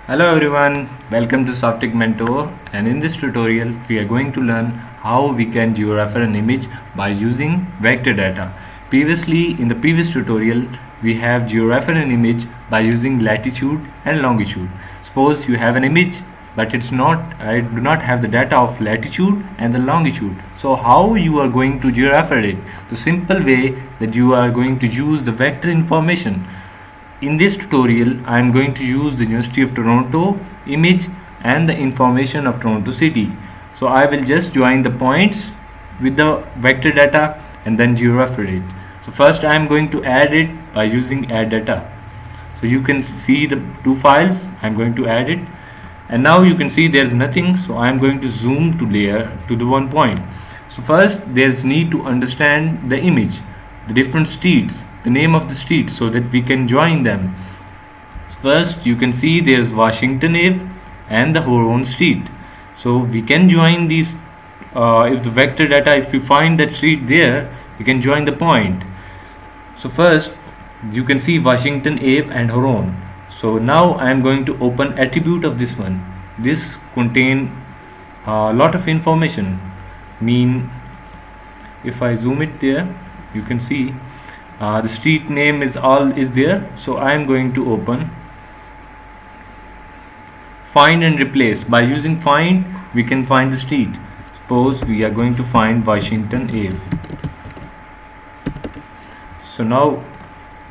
Hello everyone, welcome to Softic Mentor, and in this tutorial we are going to learn how we can georefer an image by using vector data. Previously in the previous tutorial we have georefer an image by using latitude and longitude. Suppose you have an image but I do not have the data of latitude and the longitude. So how you are going to georefer it? The simple way that you are going to use the vector information. In this tutorial, I am going to use the University of Toronto image and the information of Toronto City. So I will just join the points with the vector data and then georefer it. So first I am going to add it by using add data. So you can see the two files. I am going to add it, and now you can see there's nothing. So I am going to zoom to layer to the one point. So first there's need to understand the image, the different streets, the name of the street, so that we can join them. First you can see there's Washington Ave and the Huron Street. So we can join these if the vector data, if you find that street there, you can join the point. So first you can see Washington Ave and Huron. So now I am going to open attribute of this one. This contain a lot of information. Mean, if I zoom it there, you can see the street name is there. So I am going to open find and replace. By using find we can find the street. Suppose we are going to find Washington Ave. So now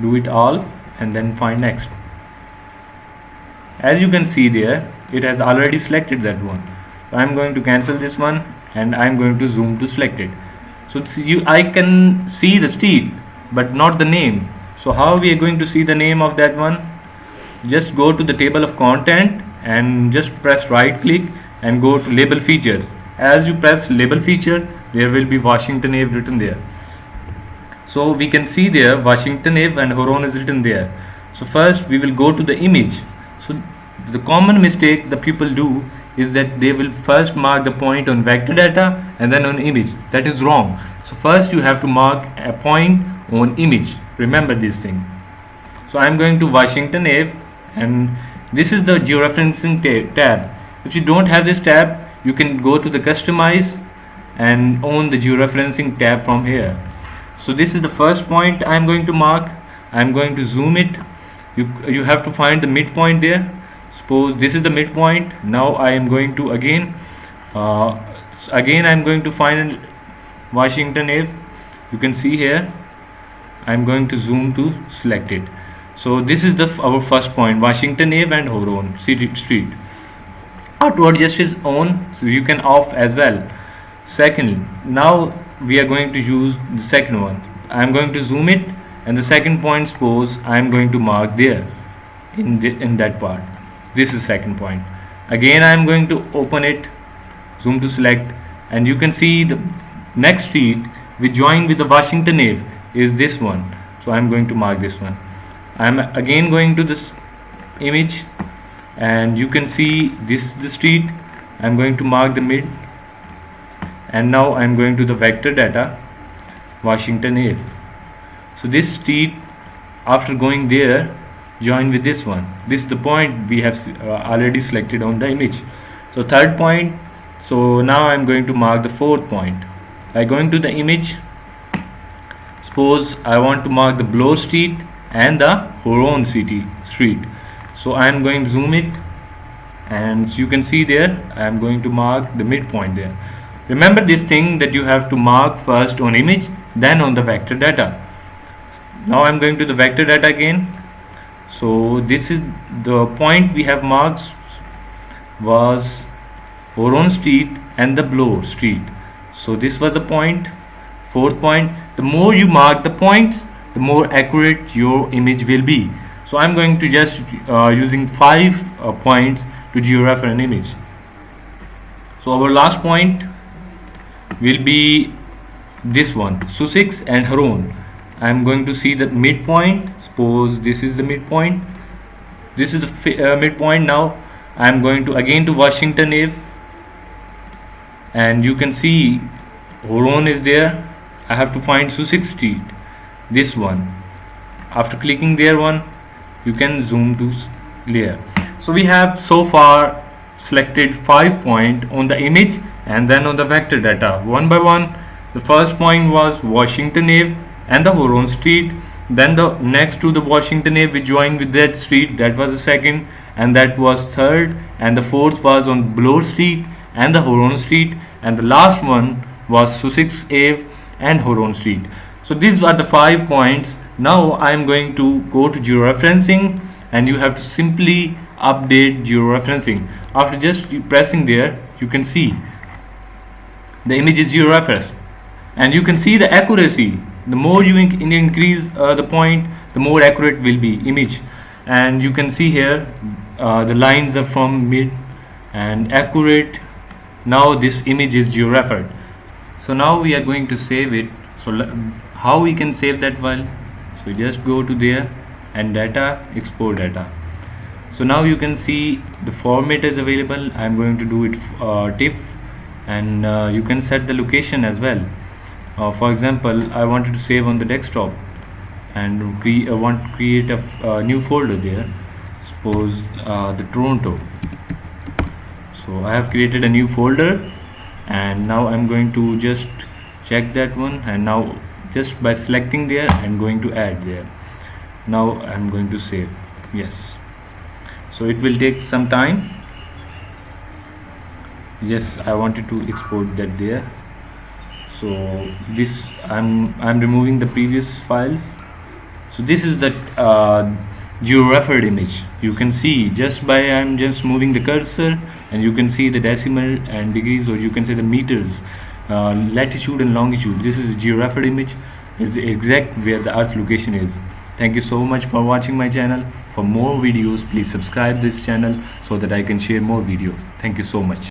do it all and then find next. As you can see there, it has already selected that one. So I am going to cancel this one and I am going to zoom to select it. So I can see the street but not the name. So how we are going to see the name of that one? Just go to the table of content and just press right click and go to label features. As you press label feature, there will be Washington Ave written there. So we can see there Washington Ave and Huron is written there. So first we will go to the image. So the common mistake the people do is that they will first mark the point on vector data and then on image. That is wrong. So first you have to mark a point on image. Remember this thing. So I am going to Washington Ave, and this is the georeferencing tab. If you don't have this tab, you can go to the customize and own the georeferencing tab from here. So this is the first point I am going to mark. I am going to zoom it. You have to find the midpoint there. Suppose this is the midpoint. Now I am going to again I am going to find Washington Ave. You can see here I am going to zoom to select it. So this is our first point, Washington Ave and Huron Street. To adjust its own, so you can off as well. Second, now we are going to use the second one. I am going to zoom it, and the second point, suppose I am going to mark there in that part. This is second point. Again I am going to open it, zoom to select, and you can see the next street we join with the Washington Ave is this one. So I am going to mark this one. I am again going to this image, and you can see this the street. I am going to mark the mid, and now I am going to the vector data Washington Ave. So this street, after going there, join with this one. This is the point we have already selected on the image. So third point. So now I am going to mark the fourth point by going to the image. Suppose I want to mark the Bloor Street and the Huron Street. So I am going to zoom it, and you can see there I am going to mark the midpoint there. Remember this thing that you have to mark first on image, then on the vector data. Now I am going to the vector data again. So this is the point we have marked was Huron Street and the Bloor Street. So this was the point, fourth point. The more you mark the points, the more accurate your image will be. So I'm going to just using 5 points to georefer an image. So our last point will be this one, Sussex and Huron. I'm going to see the midpoint. Suppose this is the midpoint. This is the midpoint. Now I'm going to again to Washington Ave, and you can see Huron is there. I have to find Sussex Street, this one. After clicking there one, you can zoom to layer. So we have so far selected 5 points on the image and then on the vector data one by one. The first point was Washington Ave and the Huron Street. Then the next to the Washington Ave we joined with that street, that was the second, and that was third, and the fourth was on Bloor Street and the Huron Street, and the last one was Sussex Ave and Huron Street. So these are the 5 points. Now I am going to go to georeferencing, and you have to simply update georeferencing. After just pressing there, you can see the image is georeferenced, and you can see the accuracy. The more you increase the point, the more accurate will be image. And you can see here the lines are from mid and accurate. Now this image is georeferred. So now we are going to save it. So how we can save that file? So just go to there and data, export data. So now you can see the format is available. I'm going to do it TIFF, and you can set the location as well. For example, I wanted to save on the desktop and want to create a new folder there. Suppose the Toronto. So I have created a new folder, and now I'm going to just check that one, and now just by selecting there I'm going to add there. Now I'm going to save. Yes, so it will take some time. Yes, I wanted to export that there. So this I'm removing the previous files. So this is the georeferred image. You can see just by I'm just moving the cursor, and you can see the decimal and degrees, or you can say the meters, latitude and longitude. This is a georeferred image. It's exact where the Earth location is. Thank you so much for watching my channel. For more videos, please subscribe this channel so that I can share more videos. Thank you so much.